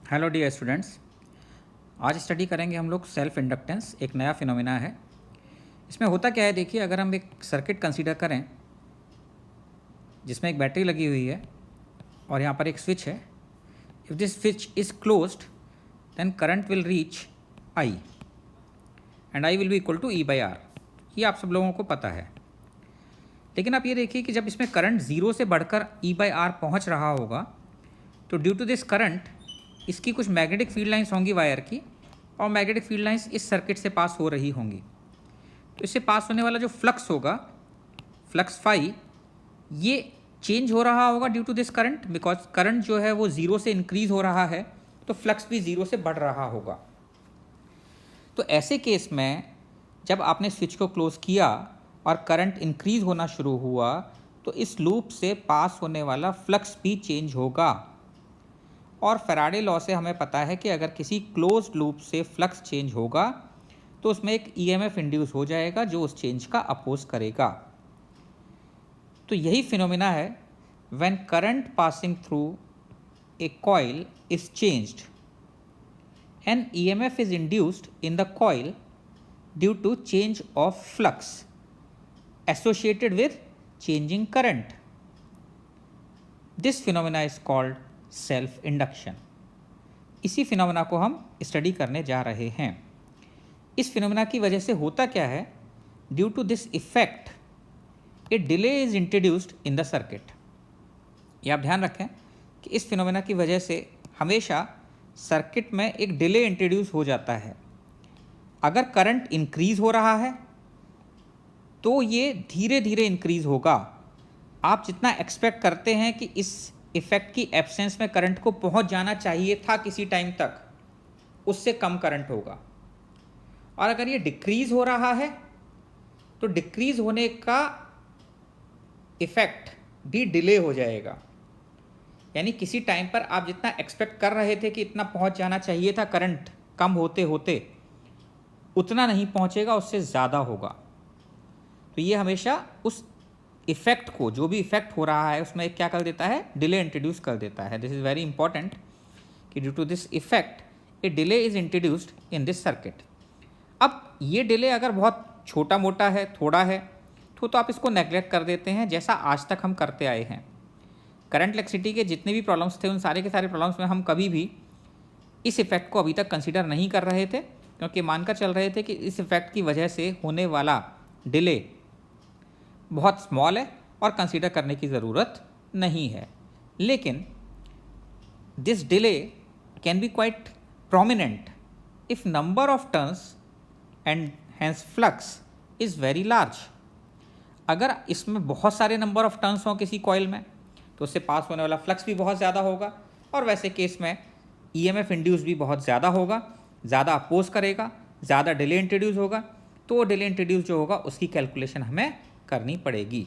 Hello dear students. आज study करेंगे हम लोग सेल्फ इंडक्टेंस, एक नया फिनोमिना है। इसमें होता क्या है, देखिए, अगर हम एक सर्किट कंसीडर करें जिसमें एक बैटरी लगी हुई है और यहाँ पर एक स्विच है। If this switch is closed then current will reach I and I will be equal to E by R. ये आप सब लोगों को पता है। लेकिन आप ये देखिए कि जब इसमें करंट ज़ीरो से बढ़कर ई बाई आर पहुँच रहा होगा तो ड्यू टू दिस करंट इसकी कुछ मैग्नेटिक फील्ड लाइंस होंगी वायर की, और मैग्नेटिक फील्ड लाइंस इस सर्किट से पास हो रही होंगी। तो इससे पास होने वाला जो फ्लक्स होगा, फ्लक्स फाई, ये चेंज हो रहा होगा due to this current, because current जो है वो ज़ीरो से इंक्रीज़ हो रहा है तो फ्लक्स भी ज़ीरो से बढ़ रहा होगा। तो ऐसे केस में जब आपने स्विच को क्लोज किया और करंट इंक्रीज़ होना शुरू हुआ तो इस लूप से पास होने वाला फ्लक्स भी चेंज होगा। और फैराडे लॉ से हमें पता है कि अगर किसी क्लोज्ड लूप से फ्लक्स चेंज होगा तो उसमें एक ईएमएफ इंड्यूस हो जाएगा जो उस चेंज का अपोज करेगा। तो यही फिनोमिना है when current passing through a coil is changed an EMF is induced in the coil due to change of flux associated with changing current. This phenomena is called self induction. इसी phenomena को हम study करने जा रहे हैं। इस phenomena की वजह से होता क्या है, due to this effect a delay is introduced in the circuit. ये आप ध्यान रखें कि इस फिनोमेना की वजह से हमेशा सर्किट में एक डिले इंट्रोड्यूस हो जाता है। अगर करंट इंक्रीज हो रहा है तो ये धीरे धीरे इंक्रीज होगा। आप जितना एक्सपेक्ट करते हैं कि इस इफेक्ट की एब्सेंस में करंट को पहुंच जाना चाहिए था किसी टाइम तक, उससे कम करंट होगा। और अगर ये डिक्रीज हो रहा है तो डिक्रीज होने का इफेक्ट भी डिले हो जाएगा। यानी किसी टाइम पर आप जितना एक्सपेक्ट कर रहे थे कि इतना पहुंच जाना चाहिए था करंट कम होते होते, उतना नहीं पहुंचेगा, उससे ज़्यादा होगा। तो ये हमेशा उस इफेक्ट को, जो भी इफेक्ट हो रहा है उसमें क्या कर देता है, डिले इंट्रोड्यूस कर देता है। दिस इज़ वेरी इंपॉर्टेंट कि due to this effect a delay is introduced in this circuit. अब ये डिले अगर बहुत छोटा मोटा है, थोड़ा है, तो आप इसको नेग्लेक्ट कर देते हैं, जैसा आज तक हम करते आए हैं। करंट इलेक्ट्रिसिटी के जितने भी प्रॉब्लम्स थे उन सारे के सारे प्रॉब्लम्स में हम कभी भी इस इफेक्ट को अभी तक कंसिडर नहीं कर रहे थे, क्योंकि मानकर चल रहे थे कि इस इफेक्ट की वजह से होने वाला डिले बहुत स्मॉल है और कंसीडर करने की ज़रूरत नहीं है। लेकिन this delay can be quite prominent if number of turns and hence flux is very large. अगर इसमें बहुत सारे नंबर ऑफ टर्न्स हों किसी कॉइल में तो उससे पास होने वाला फ्लक्स भी बहुत ज़्यादा होगा, और वैसे केस में ईएमएफ इंड्यूस भी बहुत ज़्यादा होगा, ज़्यादा अपोज करेगा, ज़्यादा डिले इंट्रोड्यूस होगा। तो वो डिले इंट्रोड्यूस जो होगा उसकी कैलकुलेशन हमें करनी पड़ेगी।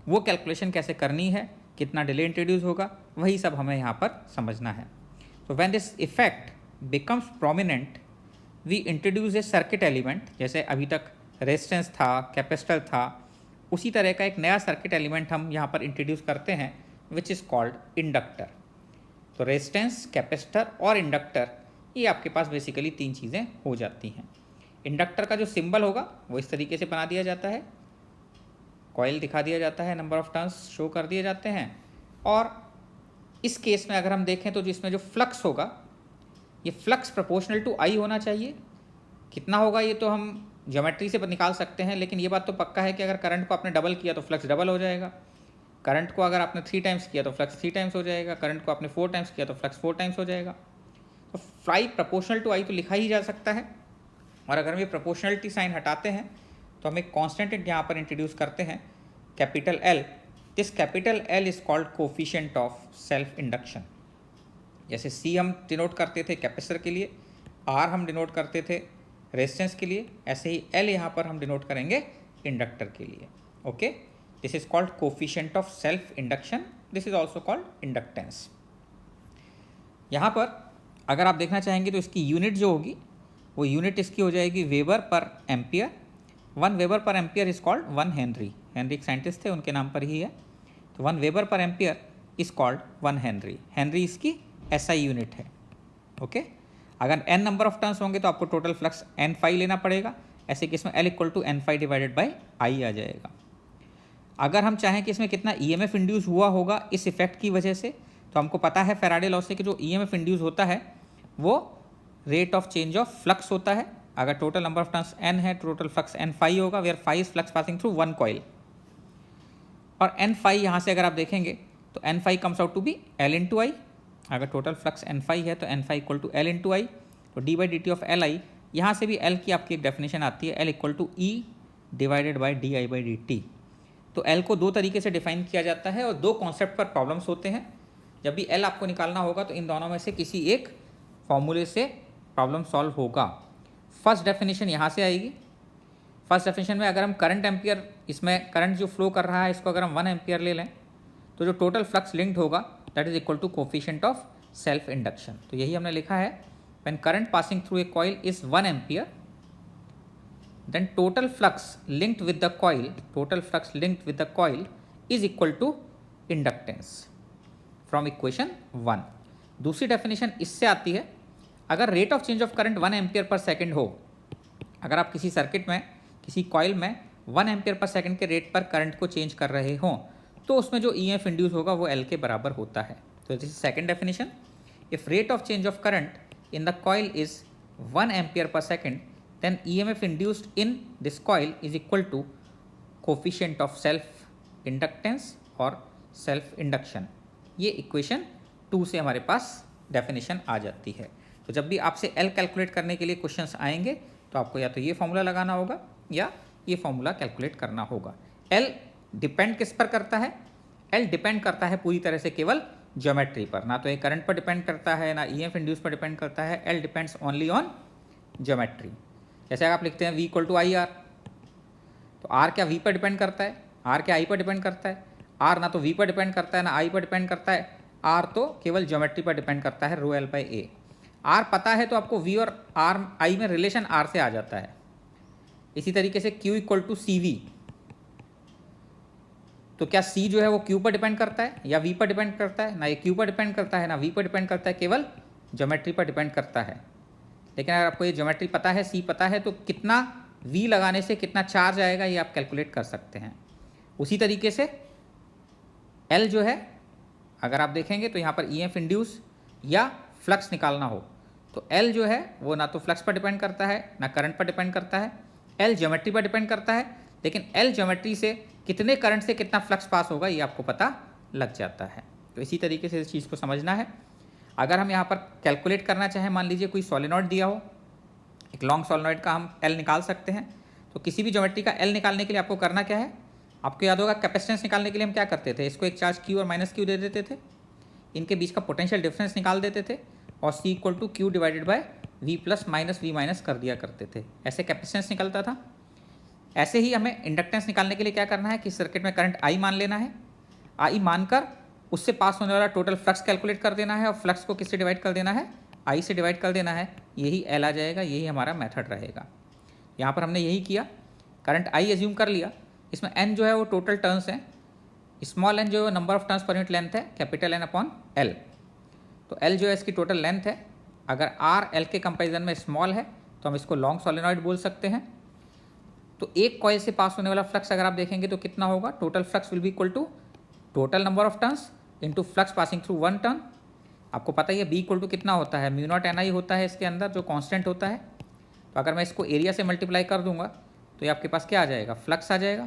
वो कैलकुलेशन कैसे करनी है, कितना डिले इंट्रोड्यूस होगा, वही सब हमें यहाँ पर समझना है। तो when this effect becomes prominent we introduce a circuit element. जैसे अभी तक रेजिस्टेंस था, कैपेसिटर था, उसी तरह का एक नया सर्किट एलिमेंट हम यहाँ पर इंट्रोड्यूस करते हैं विच इज़ कॉल्ड इंडक्टर। तो रेजिस्टेंस, कैपेसिटर और इंडक्टर, ये आपके पास बेसिकली तीन चीज़ें हो जाती हैं। इंडक्टर का जो सिंबल होगा वो इस तरीके से बना दिया जाता है, कॉइल दिखा दिया जाता है, नंबर ऑफ टर्न्स शो कर दिए जाते हैं, और इस केस में अगर हम देखें तो जिसमें जो फ्लक्स होगा, ये फ्लक्स प्रोपोर्शनल टू आई होना चाहिए। कितना होगा ये तो हम ज्योमेट्री से निकाल सकते हैं, लेकिन ये बात तो पक्का है कि अगर करंट को आपने डबल किया तो फ्लक्स डबल हो जाएगा, करंट को अगर आपने 3 टाइम्स किया तो फ्लक्स 3 टाइम्स हो जाएगा, करंट को आपने 4 टाइम्स किया तो फ्लक्स 4 टाइम्स हो जाएगा। तो फाई प्रोपोर्शनल टू आई तो लिखा ही जा सकता है। और अगर हम ये प्रोपोर्शनलिटी साइन हटाते हैं तो हम एक कॉन्स्टेंट यहाँ पर इंट्रोड्यूस करते हैं, capital L. This capital L is called coefficient of self induction. जैसे सी हम डिनोट करते थे कैपेसिटर के लिए, आर हम डिनोट करते थे रेजिस्टेंस के लिए, ऐसे ही एल यहाँ पर हम डिनोट करेंगे इंडक्टर के लिए। Okay, this is called coefficient of self induction. This is also called inductance. यहाँ पर अगर आप देखना चाहेंगे तो इसकी यूनिट जो होगी वो यूनिट इसकी हो जाएगी वेबर पर एम्पियर। 1 वेबर पर ampere is called 1 Henry. Henry एक साइंटिस्ट थे, उनके नाम पर ही है। तो 1 वेबर पर ampere is called 1 Henry. Henry इसकी एसआई यूनिट है। ओके। अगर n नंबर ऑफ टर्न्स होंगे तो आपको टोटल फ्लक्स n फाई लेना पड़ेगा। ऐसे केस में L equal to n phi divided by I आ जाएगा। अगर हम चाहें कि इसमें कितना EMF इंड्यूस हुआ होगा इस इफेक्ट की वजह से, तो हमको पता है फैराडे लॉ से कि जो EMF इंड्यूस होता है वो rate of change of flux होता है। अगर total number of turns n है, टोटल फ्लक्स n फाई होगा, where phi is flux passing through one coil. और n फाई यहाँ से अगर आप देखेंगे तो n phi comes out to be L into I. अगर टोटल फ्लक्स n फाई है तो n phi equal to L into I. तो d by D t of L I, यहाँ से भी L की आपकी एक डेफिनेशन आती है, L equal to E divided by D I by D T. तो L को दो तरीके से डिफाइन किया जाता है और दो कॉन्सेप्ट पर प्रॉब्लम्स होते हैं। जब भी L आपको निकालना होगा तो इन दोनों में से किसी एक फॉर्मूले से प्रॉब्लम सॉल्व होगा। फर्स्ट डेफिनेशन यहाँ से आएगी। फर्स्ट डेफिनेशन में अगर हम करंट एम्पियर, इसमें करंट जो फ्लो कर रहा है इसको अगर हम 1 एम्पियर ले लें तो जो टोटल फ्लक्स लिंक्ड होगा that is equal to coefficient of self induction. तो यही हमने लिखा है, when current passing through a coil is 1 ampere then total flux linked with the coil is equal to inductance from equation 1। दूसरी definition इससे आती है, अगर rate of change of current 1 ampere per second हो, अगर आप किसी सर्किट में, किसी कॉइल में 1 एम्पियर पर सेकेंड के रेट पर करंट को चेंज कर रहे हों तो उसमें जो EMF इंड्यूस होगा वो L के बराबर होता है। तो this is second definition. If rate of change of current in the coil is 1 ampere per second then EMF induced in this coil is equal to coefficient of self inductance और self induction। ये equation 2 से हमारे पास definition आ जाती है। तो जब भी आपसे L कैलकुलेट करने के लिए क्वेश्चंस आएंगे तो आपको या तो ये फॉर्मूला लगाना होगा या ये फॉर्मूला कैलकुलेट करना होगा। L डिपेंड किस पर करता है? L डिपेंड करता है पूरी तरह से केवल ज्योमेट्री पर, ना तो ये करंट पर डिपेंड करता है ना EMF इंड्यूस पर डिपेंड करता है। L depends only on geometry. जैसे आप लिखते हैं V equal to I R, तो R क्या V पर डिपेंड करता है? R क्या I पर डिपेंड करता है? R ना तो V पर डिपेंड करता है ना I पर डिपेंड करता है। R तो केवल ज्योमेट्री पर डिपेंड करता है, rho L by A. R पता है तो आपको V और R I में रिलेशन R से आ जाता है। इसी तरीके से Q equal to C V, तो क्या C जो है वो Q पर डिपेंड करता है या V पर डिपेंड करता है? ना ये Q पर डिपेंड करता है ना V पर डिपेंड करता है, केवल ज्योमेट्री पर डिपेंड करता है। लेकिन अगर आपको ये ज्योमेट्री पता है, C पता है, तो कितना V लगाने से कितना चार्ज आएगा ये आप कैलकुलेट कर सकते हैं। उसी तरीके से L जो है, अगर आप देखेंगे तो यहाँ पर EMF इंड्यूस या फ्लक्स निकालना हो तो L जो है वो ना तो फ्लक्स पर डिपेंड करता है ना करंट पर डिपेंड करता है। L ज्योमेट्री पर डिपेंड करता है, लेकिन L ज्योमेट्री से कितने करंट से कितना फ्लक्स पास होगा ये आपको पता लग जाता है। तो इसी तरीके से इस चीज़ को समझना है। अगर हम यहाँ पर कैलकुलेट करना चाहें, मान लीजिए कोई सोलेनॉइड दिया हो, एक लॉन्ग सोलेनॉइड का हम L निकाल सकते हैं। तो किसी भी ज्योमेट्री का L निकालने के लिए आपको करना क्या है? आपको याद होगा कैपेसिटेंस निकालने के लिए हम क्या करते थे? इसको एक चार्ज Q और माइनस Q दे देते थे, इनके बीच का पोटेंशियल डिफरेंस निकाल देते थे और C equal to Q divided by V plus minus V minus कर दिया करते थे। ऐसे कैपेसिटेंस निकलता था। ऐसे ही हमें इंडक्टेंस निकालने के लिए क्या करना है कि सर्किट में करंट I मान लेना है। I मानकर उससे पास होने वाला टोटल फ्लक्स कैलकुलेट कर देना है और फ्लक्स को किससे डिवाइड कर देना है? I से डिवाइड कर देना है। यही L आ जाएगा, यही हमारा मेथड रहेगा। यहाँ पर हमने यही किया, करंट I एज्यूम कर लिया। इसमें N जो है वो टोटल टर्न्स हैं, स्मॉल n जो है number of turns per unit length है, कैपिटल N अपॉन L। तो L जो है इसकी टोटल लेंथ है। अगर R L के कंपेरिजन में स्मॉल है तो हम इसको लॉन्ग सोलेनॉइड बोल सकते हैं। तो एक कॉइल से पास होने वाला फ्लक्स अगर आप देखेंगे तो कितना होगा? Total flux will be equal to total number of turns into flux passing through one turn. आपको पता ही है B इक्वल टू कितना होता है? म्यू नॉट NI होता है इसके अंदर, जो कांस्टेंट होता है। तो अगर मैं इसको एरिया से मल्टीप्लाई कर दूंगा तो ये आपके पास क्या आ जाएगा? फ्लक्स आ जाएगा।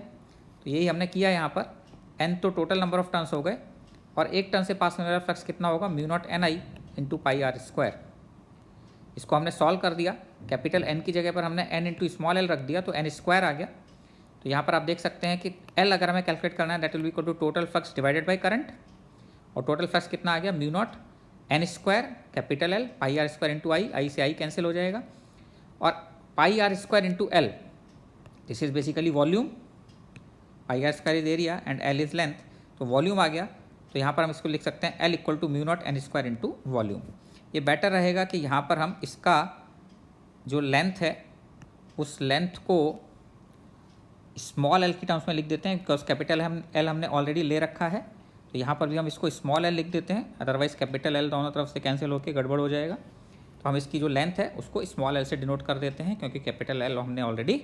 तो यही हमने किया यहाँ पर। N तो टोटल नंबर ऑफ टर्न्स हो गए और एक टर्न से पास होने वाला फ्लक्स कितना होगा? Mu naught NI into pi R square. इसको हमने सॉल्व कर दिया, कैपिटल N की जगह पर हमने N इंटू स्मॉल l रख दिया तो N स्क्वायर आ गया। तो यहाँ पर आप देख सकते हैं कि L अगर हमें कैलकुलेट करना है that will be equal to total flux divided by current, और टोटल फ्लक्स कितना आ गया? Mu naught N square capital L pi R square into I से आई कैंसिल हो जाएगा, और pi R square into L, this is basically volume. Pi R square is area and L is length, तो volume आ गया। तो यहाँ पर हम इसको लिख सकते हैं L equal to mu naught N square into volume. ये बेटर रहेगा कि यहाँ पर हम इसका जो लेंथ है उस लेंथ को स्मॉल l की टर्म्स में लिख देते हैं, बिकॉज कैपिटल L हमने ऑलरेडी ले रखा है। तो यहाँ पर भी हम इसको स्मॉल l लिख देते हैं, अदरवाइज कैपिटल L दोनों तरफ से कैंसिल होकर गड़बड़ हो जाएगा। तो हम इसकी जो लेंथ है उसको स्मॉल एल से डिनोट कर देते हैं क्योंकि कैपिटल एल हमने ऑलरेडी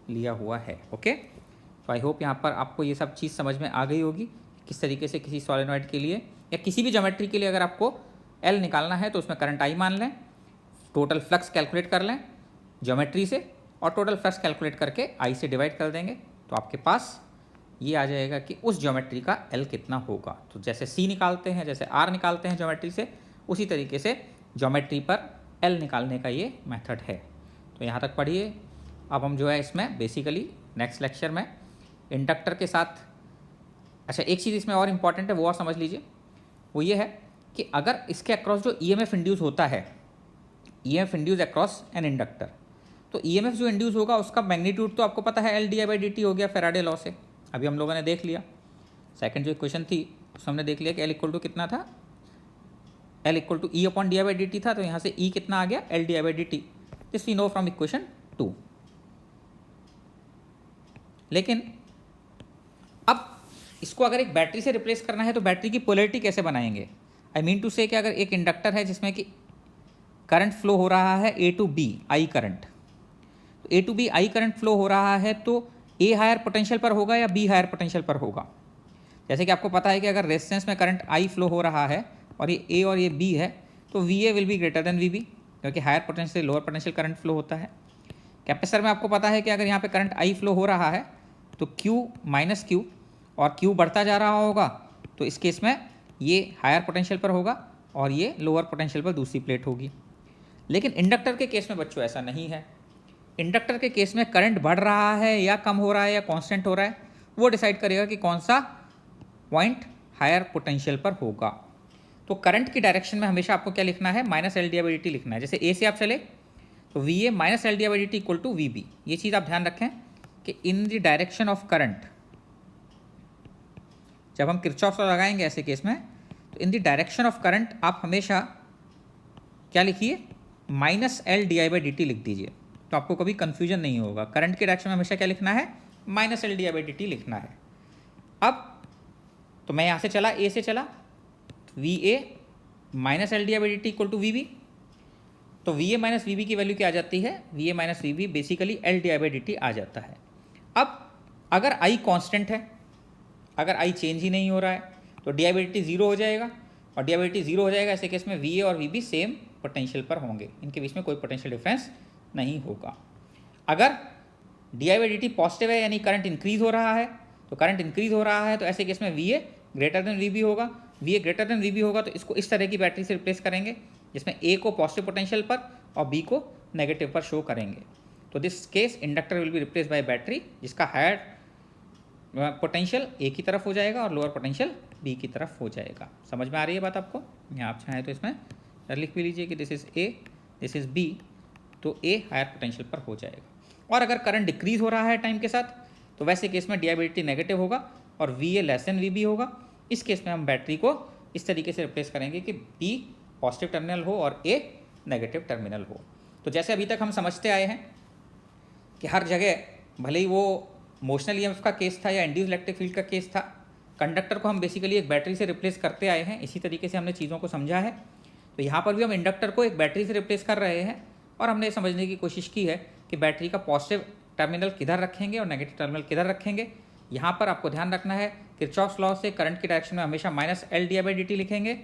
लिया हुआ है। ओके, तो आई होप यहाँ पर आपको ये सब चीज़ समझ में आ गई होगी किस तरीके से किसी सॉलिनॉइड के लिए या किसी भी ज्योमेट्री के लिए अगर आपको एल निकालना है तो उसमें करंट आई मान लें, टोटल फ्लक्स कैलकुलेट कर लें ज्योमेट्री से और टोटल फ्लक्स कैलकुलेट करके आई से डिवाइड कर देंगे तो आपके पास ये आ जाएगा कि उस ज्योमेट्री का एल कितना होगा। तो जैसे सी निकालते हैं, जैसे आर निकालते हैं ज्योमेट्री से, उसी तरीके से ज्योमेट्री पर एल निकालने का ये मेथड है। तो यहाँ तक पढ़िए। अब हम जो है इसमें बेसिकली नेक्स्ट लेक्चर में इंडक्टर के साथ, अच्छा एक चीज़ इसमें और इम्पॉर्टेंट है वो और समझ लीजिए, वो ये है कि अगर इसके अक्रॉस जो ईएमएफ इंड्यूस होता है, EMF induce across an inductor, तो ईएमएफ जो इंड्यूस होगा उसका मैग्नीट्यूड तो आपको पता है L D I by D T हो गया फैराडे लॉ से, अभी हम लोगों ने देख लिया। सेकंड जो इक्वेशन थी उसमें हमने देख लिया कि एल इक्वल टू कितना था, L equal to E upon D I by D T था, तो यहाँ से ई कितना आ गया, L D I by D T, this we know from equation 2। लेकिन अब इसको अगर एक बैटरी से रिप्लेस करना है तो बैटरी की पोलैरिटी कैसे बनाएंगे। आई मीन टू से कि अगर एक इंडक्टर है जिसमें कि करंट फ्लो हो रहा है A to B I current, तो A to B I current flow हो रहा है तो ए हायर पोटेंशियल पर होगा या बी हायर पोटेंशियल पर होगा। जैसे कि आपको पता है कि अगर रेजिस्टेंस में करंट आई फ्लो हो रहा है और ये ए और ये बी है तो V A will be greater than V B, क्योंकि हायर पोटेंशियल से लोअर पोटेंशियल करंट फ्लो होता है। कैपेसिटर में आपको पता है कि अगर यहाँ पे करंट आई फ्लो हो रहा है तो क्यू माइनस क्यू, और क्यू बढ़ता जा रहा होगा तो इस केस में ये हायर पोटेंशियल पर होगा और ये लोअर पोटेंशियल पर दूसरी प्लेट होगी। लेकिन इंडक्टर के केस में बच्चों ऐसा नहीं है। इंडक्टर के केस में करंट बढ़ रहा है या कम हो रहा है या कांस्टेंट हो रहा है, वो डिसाइड करेगा कि कौन सा पॉइंट हायर पोटेंशियल पर होगा। तो करंट की डायरेक्शन में हमेशा आपको क्या लिखना है, minus L D I by D T लिखना है। जैसे ए से आप चले तो V A minus L D I by D T equal to V B. ये चीज़ आप ध्यान रखें कि in the direction of current, जब हम किरचॉफ लॉ लगाएंगे ऐसे केस में, तो in the direction of current आप हमेशा क्या लिखिए, minus L D I by D T लिख दीजिए, तो आपको कभी कंफ्यूजन नहीं होगा। करंट के डायरेक्शन में हमेशा क्या लिखना है, minus L D I by D T लिखना है। अब तो मैं यहाँ से चला, ए से चला, V A minus L D I by D T equal to V B, तो V A minus V B की वैल्यू क्या आ जाती है, V A minus V B basically L D I by D t आ जाता है। अब अगर आई कांस्टेंट है, अगर आई चेंज ही नहीं हो रहा है तो D I by D T zero हो जाएगा, और D I by D T zero हो जाएगा, ऐसे केस में वी ए और वी बी सेम पोटेंशियल पर होंगे, इनके बीच में कोई पोटेंशियल डिफरेंस नहीं होगा। अगर D I by D T positive है यानी करंट इंक्रीज हो रहा है, तो करंट इंक्रीज हो रहा है तो ऐसे केस में V A greater than V B होगा, V A greater than V B होगा तो इसको इस तरह की बैटरी से रिप्लेस करेंगे जिसमें ए को पॉजिटिव पोटेंशियल पर और बी को नेगेटिव पर शो करेंगे। तो this case inductor will be replace by battery जिसका हायर पोटेंशियल ए की तरफ हो जाएगा और लोअर पोटेंशियल बी की तरफ हो जाएगा। समझ में आ रही है बात आपको? यहाँ आप चाहें तो इसमें लिख भी लीजिए कि this is A, this is B, तो ए हायर पोटेंशियल पर हो जाएगा। और अगर करंट डिक्रीज हो रहा है टाइम के साथ तो वैसे केस में D I by D T negative होगा और V A less than V B होगा। इस केस में हम बैटरी को इस तरीके से रिप्लेस करेंगे कि बी पॉजिटिव टर्मिनल हो और ए नेगेटिव टर्मिनल हो। तो जैसे अभी तक हम समझते आए हैं कि हर जगह, भले ही वो मोशनल ईएमएफ का केस था या इंड्यूस्ड इलेक्ट्रिक फील्ड का केस था, कंडक्टर को हम बेसिकली एक बैटरी से रिप्लेस करते आए हैं। इसी तरीके से हमने चीज़ों को समझा है। तो यहाँ पर भी हम इंडक्टर को एक बैटरी से रिप्लेस कर रहे हैं और हमने समझने की कोशिश की है कि बैटरी का पॉजिटिव टर्मिनल किधर रखेंगे और नेगेटिव टर्मिनल किधर रखेंगे। यहाँ पर आपको ध्यान रखना है, किरचॉफ्स लॉ से करंट की डायरेक्शन में हमेशा minus L D I by D t लिखेंगे,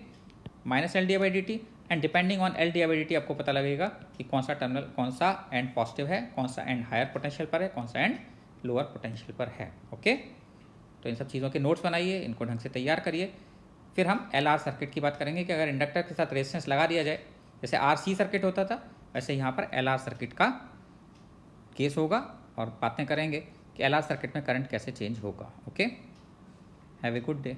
minus L D I by D t, and depending on L D I by D t आपको पता लगेगा कि कौन सा टर्मिनल, कौन सा एंड पॉजिटिव है, कौन सा एंड हायर पोटेंशियल पर है, कौन सा एंड लोअर पोटेंशियल पर है। ओके, तो इन सब चीज़ों के नोट्स बनाइए, इनको ढंग से तैयार करिए। फिर हम एल आर सर्किट की बात करेंगे कि अगर इंडक्टर के साथ रेजिस्टेंस लगा दिया जाए, जैसे आर सी सर्किट होता था वैसे यहाँ पर एल आर सर्किट का केस होगा और बातें करेंगे कि एल आर सर्किट में करंट कैसे चेंज होगा। Okay, have a good day.